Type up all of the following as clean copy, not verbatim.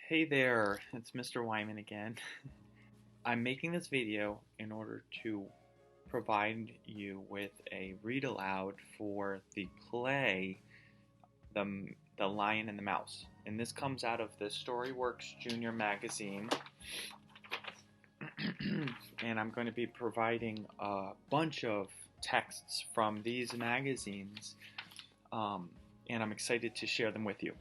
Hey there, it's Mr. Wyman again. I'm making this video in order to provide you with a read aloud for the play The Lion and the Mouse. And this comes out of the Storyworks Junior magazine. And I'm going to be providing a bunch of texts from these magazines. And I'm excited to share them with you.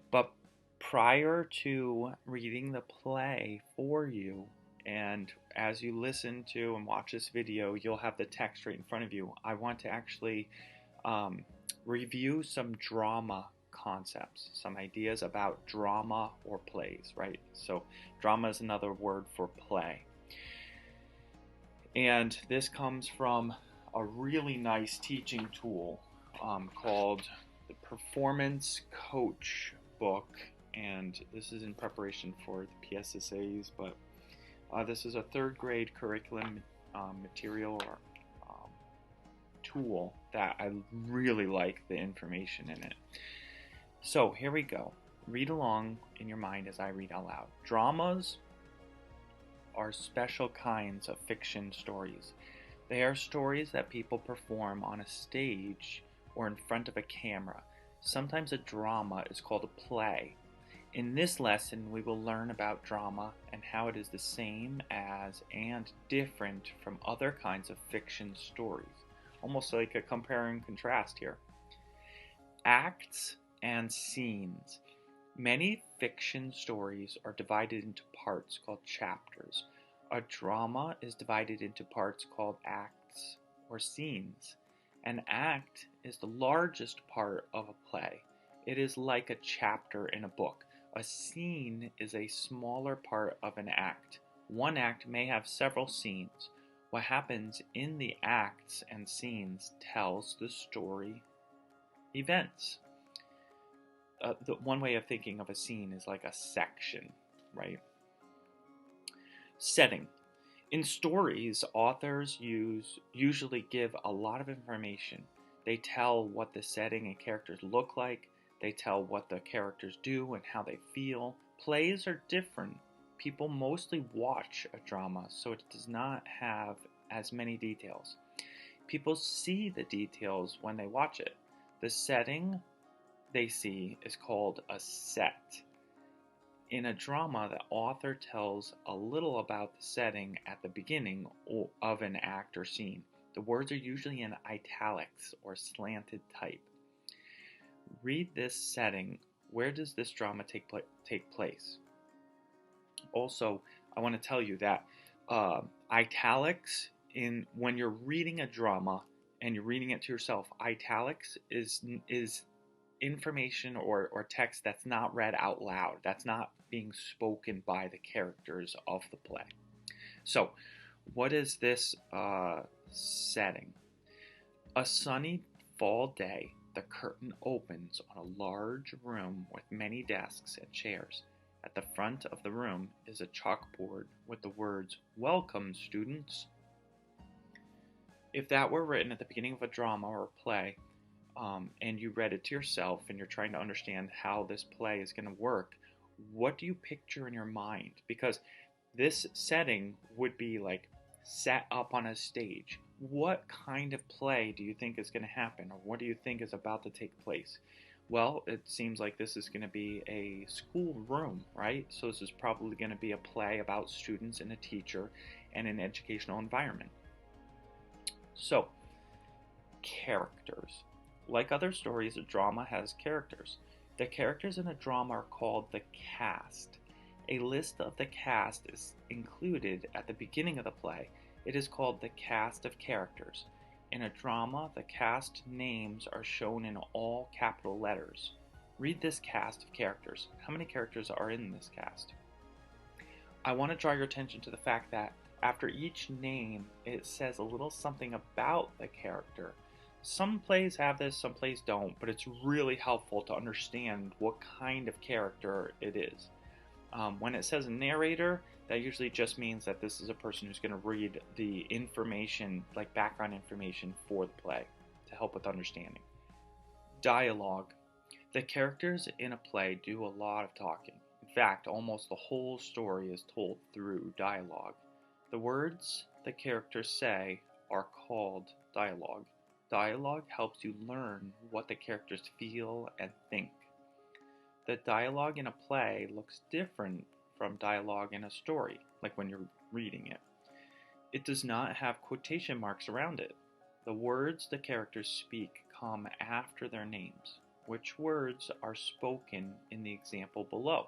But prior to reading the play for you, and as you listen to and watch this video, you'll have the text right in front of you. I want to actually review some drama concepts, some ideas about drama or plays, right? So drama is another word for play. And this comes from a really nice teaching tool called the Performance Coach book, and this is in preparation for the PSSAs, but this is a third grade curriculum material or tool that I really like the information in it. So here we go. Read along in your mind as I read out loud. Dramas are special kinds of fiction stories. They are stories that people perform on a stage or in front of a camera. Sometimes a drama is called a play. In this lesson, we will learn about drama and how it is the same as and different from other kinds of fiction stories. Almost like a compare and contrast here. Acts and scenes. Many fiction stories are divided into parts called chapters. A drama is divided into parts called acts or scenes. An act is the largest part of a play. It is like a chapter in a book. A scene is a smaller part of an act. One act may have several scenes. What happens in the acts and scenes tells the story events. The one way of thinking of a scene is like a section, right? Setting. In stories, authors usually give a lot of information. They tell what the setting and characters look like. They tell what the characters do and how they feel. Plays are different. People mostly watch a drama, so it does not have as many details. People see the details when they watch it. The setting they see is called a set. In a drama, the author tells a little about the setting at the beginning of an act or scene. The words are usually in italics or slanted type. Read this setting. Where does this drama take place? Also, I want to tell you that italics, when you're reading a drama and you're reading it to yourself, italics is information or text that's not read out loud. That's not being spoken by the characters of the play. So, what is this setting? A sunny fall day, the curtain opens on a large room with many desks and chairs. At the front of the room is a chalkboard with the words, "Welcome, students." If that were written at the beginning of a drama or a play, and you read it to yourself and you're trying to understand how this play is going to work, what do you picture in your mind? Because this setting would be like set up on a stage. What kind of play do you think is going to happen, or what do you think is about to take place? Well, it seems like this is going to be a school room, right? So this is probably going to be a play about students and a teacher and an educational environment. So, characters. Like other stories, a drama has characters. The characters in a drama are called the cast. A list of the cast is included at the beginning of the play. It is called the cast of characters. In a drama, the cast names are shown in all capital letters. Read this cast of characters. How many characters are in this cast? I want to draw your attention to the fact that after each name, it says a little something about the character. Some plays have this, some plays don't, but it's really helpful to understand what kind of character it is. When it says a narrator, that usually just means that this is a person who's going to read the information, like background information for the play to help with understanding. Dialogue. The characters in a play do a lot of talking. In fact, almost the whole story is told through dialogue. The words the characters say are called dialogue. Dialogue helps you learn what the characters feel and think. The dialogue in a play looks different from dialogue in a story, like when you're reading it. It does not have quotation marks around it. The words the characters speak come after their names, which words are spoken in the example below.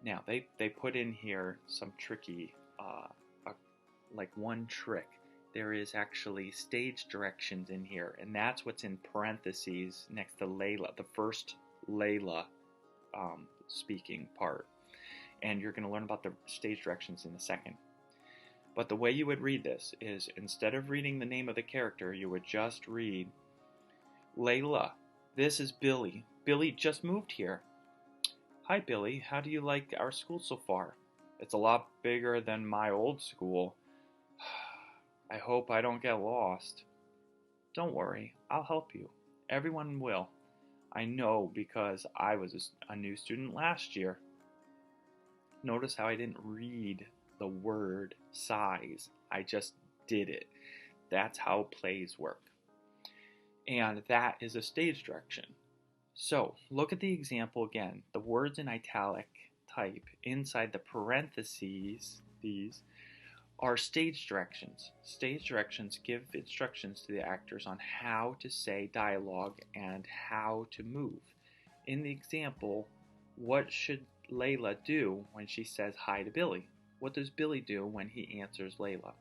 Now, they put in here some tricky, like one trick. There is actually stage directions in here, and that's what's in parentheses next to Layla, the first Layla speaking part. And you're going to learn about the stage directions in a second. But the way you would read this is, instead of reading the name of the character, you would just read, Layla, this is Billy. Billy just moved here. Hi, Billy. How do you like our school so far? It's a lot bigger than my old school. I hope I don't get lost. Don't worry, I'll help you. Everyone will. I know because I was a new student last year. Notice how I didn't read the word size. I just did it. That's how plays work. And that is a stage direction. So, look at the example again. The words in italic type inside the parentheses, these are stage directions. Stage directions give instructions to the actors on how to say dialogue and how to move. In the example, what should Layla do when she says hi to Billy? What does Billy do when he answers Layla?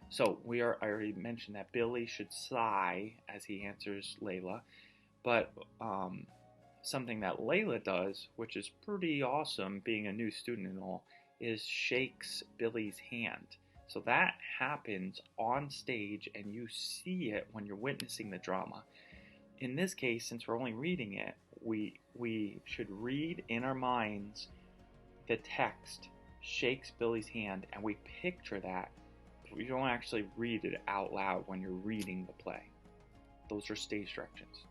So I already mentioned that Billy should sigh as he answers Layla, but something that Layla does, which is pretty awesome being a new student and all, is shakes Billy's hand. So that happens on stage and you see it when you're witnessing the drama. In this case, since we're only reading it, we should read in our minds the text shakes Billy's hand, and we picture that. We don't actually read it out loud when you're reading the play. Those are stage directions.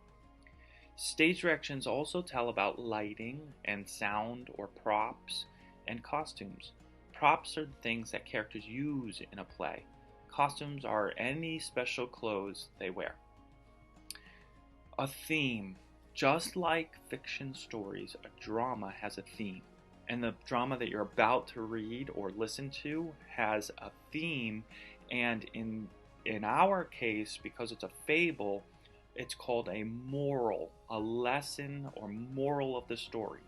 Stage directions also tell about lighting and sound or props and costumes. Props are the things that characters use in a play. Costumes are any special clothes they wear. A theme. Just like fiction stories, a drama has a theme. And the drama that you're about to read or listen to has a theme, and in our case, because it's a fable, it's called a moral, a lesson or moral of the story.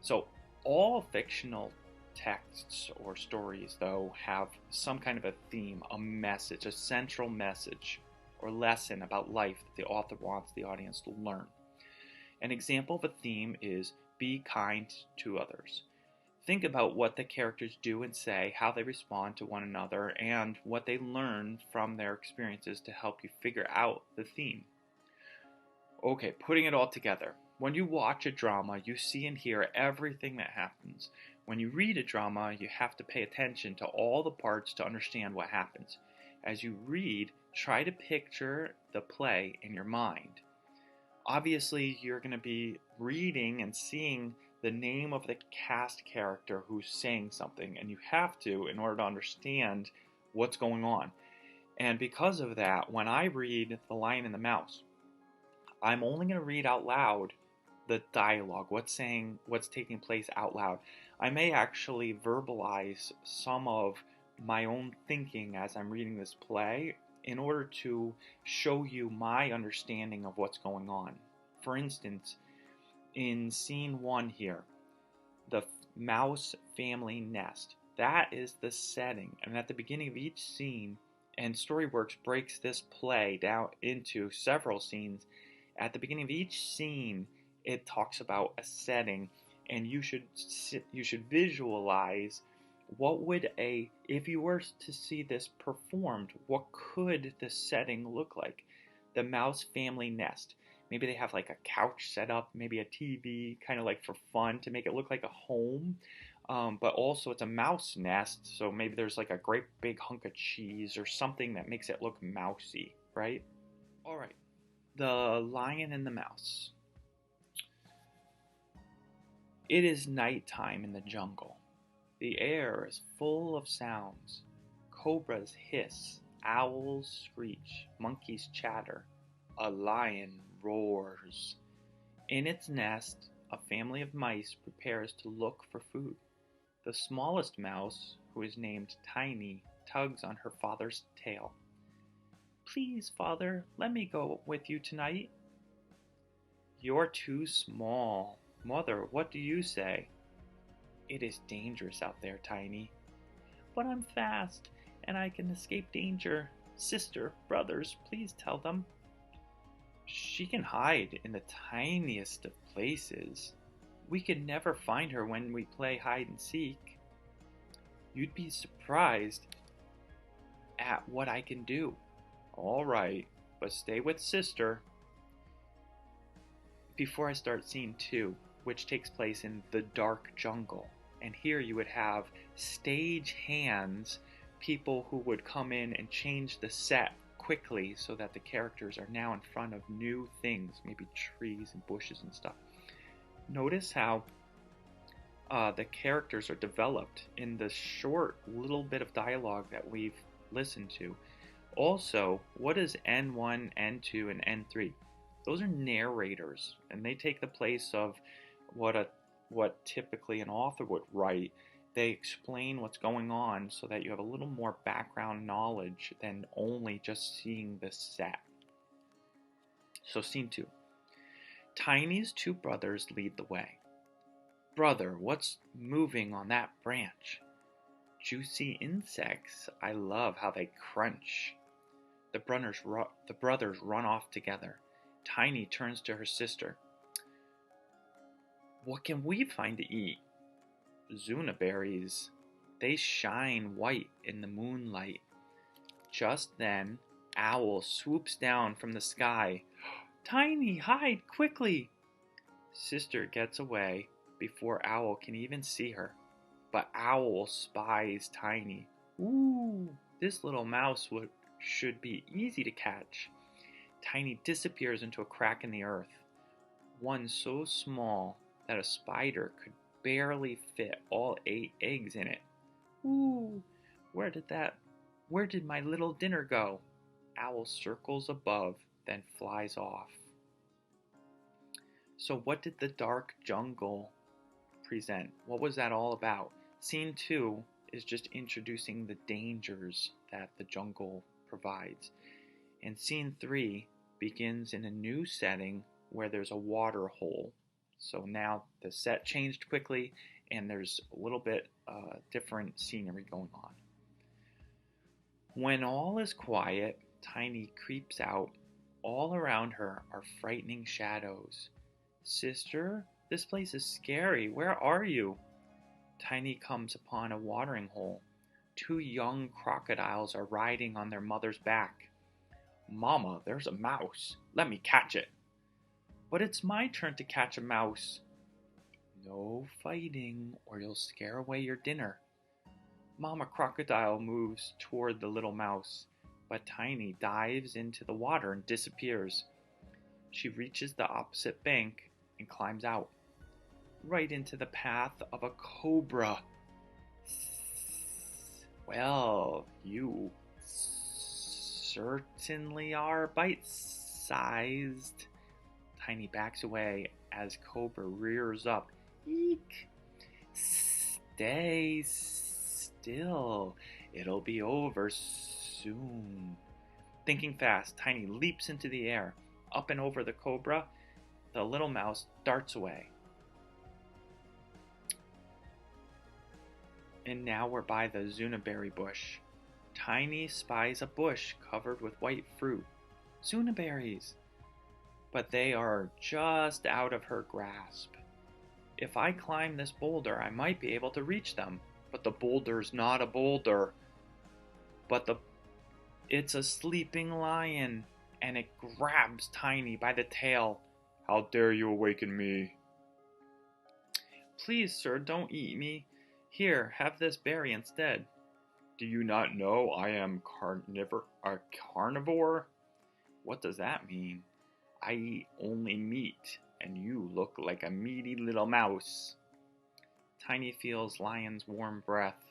So all fictional texts or stories, though, have some kind of a theme, a message, a central message or lesson about life that the author wants the audience to learn. An example of a theme is be kind to others. Think about what the characters do and say, how they respond to one another, and what they learn from their experiences to help you figure out the theme. Okay, putting it all together. When you watch a drama, you see and hear everything that happens. When you read a drama, you have to pay attention to all the parts to understand what happens. As you read, try to picture the play in your mind. Obviously, you're going to be reading and seeing the name of the cast character who's saying something, and you have to in order to understand what's going on. And because of that, when I read The Lion and the Mouse, I'm only going to read out loud the dialogue, what's taking place out loud. I may actually verbalize some of my own thinking as I'm reading this play in order to show you my understanding of what's going on. For instance, in scene 1 here, the mouse family nest, that is the setting. And at the beginning of each scene, and Storyworks breaks this play down into several scenes, at the beginning of each scene, it talks about a setting, and you should visualize what would if you were to see this performed, what could the setting look like? The mouse family nest. Maybe they have like a couch set up, maybe a TV, kind of like for fun to make it look like a home. But also it's a mouse nest, so maybe there's like a great big hunk of cheese or something that makes it look mousy, right? All right, The Lion and the Mouse. It is night time in the jungle. The air is full of sounds. Cobras hiss, owls screech, monkeys chatter, a lion roars. In its nest, a family of mice prepares to look for food. The smallest mouse, who is named Tiny, tugs on her father's tail. Please, father, let me go with you tonight. You're too small. Mother, what do you say? It is dangerous out there, Tiny. But I'm fast, and I can escape danger. Sister, brothers, please tell them. She can hide in the tiniest of places. We can never find her when we play hide and seek. You'd be surprised at what I can do. All right, but stay with Sister. Before I start scene 2, which takes place in the dark jungle, and here you would have stage hands, people who would come in and change the set quickly so that the characters are now in front of new things, maybe trees and bushes and stuff. Notice how the characters are developed in the short little bit of dialogue that we've listened to. Also, what is N1, N2, and N3? Those are narrators, and they take the place of what typically an author would write. They explain what's going on so that you have a little more background knowledge than only just seeing the set. So scene 2. Tiny's two brothers lead the way. Brother, what's moving on that branch? Juicy insects. I love how they crunch. The brothers run off together. Tiny turns to her sister. What can we find to eat? Zuna berries. They shine white in the moonlight. Just then, Owl swoops down from the sky. Tiny, hide quickly! Sister gets away before Owl can even see her. But Owl spies Tiny. Ooh, this little mouse should be easy to catch. Tiny disappears into a crack in the earth, one so small that a spider could barely fit all 8 eggs in it. Ooh, where did my little dinner go? Owl circles above, then flies off. So what did the dark jungle present? What was that all about? Scene 2 is just introducing the dangers that the jungle provides. And scene 3 begins in a new setting where there's a water hole. So now the set changed quickly and there's a little bit different scenery going on. When all is quiet, Tiny creeps out. All around her are frightening shadows. Sister, this place is scary. Where are you? Tiny comes upon a watering hole. 2 young crocodiles are riding on their mother's back. Mama, there's a mouse. Let me catch it. But it's my turn to catch a mouse. No fighting, or you'll scare away your dinner. Mama Crocodile moves toward the little mouse, but Tiny dives into the water and disappears. She reaches the opposite bank and climbs out, right into the path of a cobra. Well, you certainly are bite-sized. Tiny backs away as Cobra rears up. Eek! Stay still. It'll be over soon. Thinking fast, Tiny leaps into the air. Up and over the Cobra, the little mouse darts away. And now we're by the Zunaberry bush. Tiny spies a bush covered with white fruit. Zunaberries! But they are just out of her grasp. If I climb this boulder, I might be able to reach them. But the boulder's not a boulder. It's a sleeping lion, and it grabs Tiny by the tail. How dare you awaken me? Please, sir, don't eat me. Here, have this berry instead. Do you not know I am a carnivore? What does that mean? I eat only meat, and you look like a meaty little mouse. Tiny feels Lion's warm breath.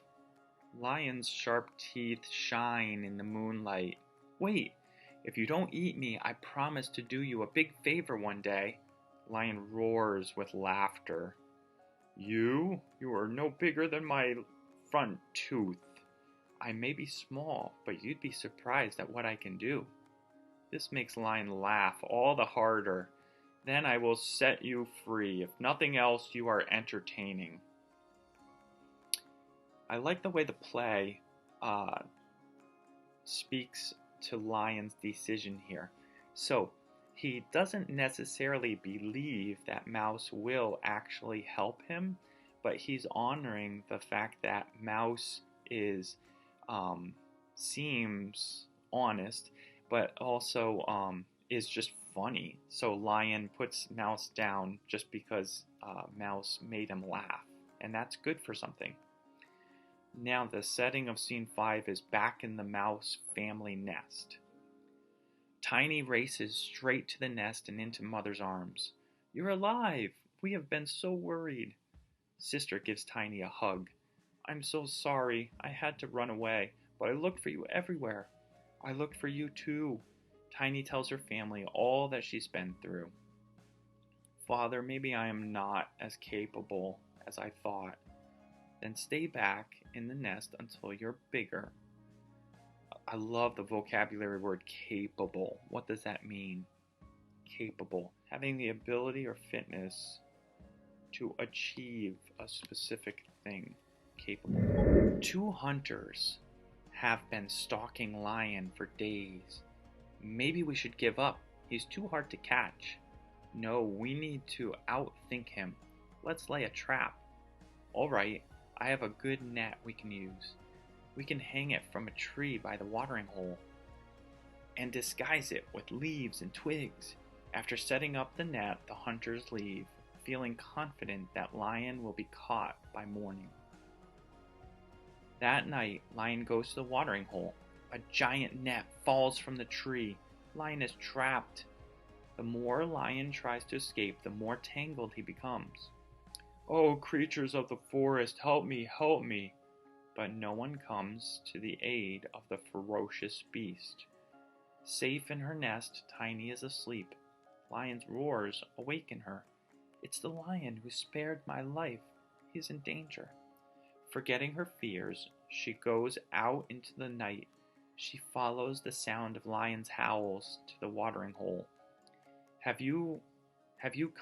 Lion's sharp teeth shine in the moonlight. Wait, if you don't eat me, I promise to do you a big favor one day. Lion roars with laughter. You? You are no bigger than my front tooth. I may be small, but you'd be surprised at what I can do. This makes Lion laugh all the harder. Then I will set you free. If nothing else, you are entertaining. I like the way the play speaks to Lion's decision here. So, he doesn't necessarily believe that Mouse will actually help him, but he's honoring the fact that Mouse seems honest, but also is just funny. So Lion puts Mouse down just because Mouse made him laugh, and that's good for something. Now the setting of scene 5 is back in the Mouse family nest. Tiny races straight to the nest and into Mother's arms. You're alive! We have been so worried. Sister gives Tiny a hug. I'm so sorry. I had to run away, but I looked for you everywhere. I looked for you too. Tiny tells her family all that she's been through. Father, maybe I am not as capable as I thought. Then stay back in the nest until you're bigger. I love the vocabulary word capable. What does that mean? Capable. Having the ability or fitness to achieve a specific thing. Capable. 2 hunters have been stalking Lion for days. Maybe we should give up. He's too hard to catch. No, we need to outthink him. Let's lay a trap. All right, I have a good net we can use. We can hang it from a tree by the watering hole and disguise it with leaves and twigs. After setting up the net, the hunters leave, feeling confident that Lion will be caught by morning. That night, Lion goes to the watering hole. A giant net falls from the tree. Lion is trapped. The more Lion tries to escape, the more tangled he becomes. Oh, creatures of the forest, help me, help me. But no one comes to the aid of the ferocious beast. Safe in her nest, Tiny is asleep. Lion's roars awaken her. It's the lion who spared my life. He's in danger. Forgetting her fears, she goes out into the night. She follows the sound of Lion's howls to the watering hole. Have you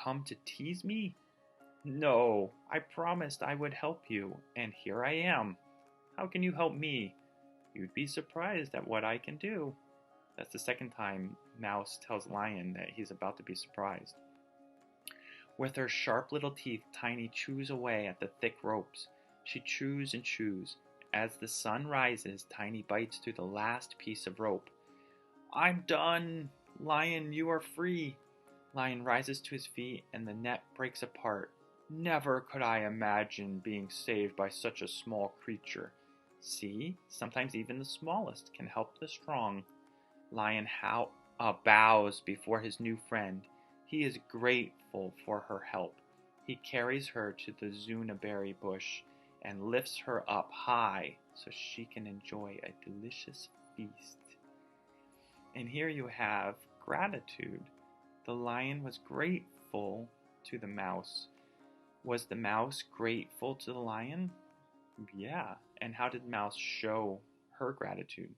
come to tease me? No, I promised I would help you, and here I am. How can you help me? You'd be surprised at what I can do. That's the second time Mouse tells Lion that he's about to be surprised. With her sharp little teeth, Tiny chews away at the thick ropes. She chews and chews. As the sun rises, Tiny bites through the last piece of rope. I'm done! Lion, you are free! Lion rises to his feet and the net breaks apart. Never could I imagine being saved by such a small creature. See, sometimes even the smallest can help the strong. Lion bows before his new friend. He is grateful for her help. He carries her to the zunaberry bush and lifts her up high so she can enjoy a delicious feast. And here you have gratitude. The lion was grateful to the mouse. Was the mouse grateful to the lion? Yeah. And how did Mouse show her gratitude?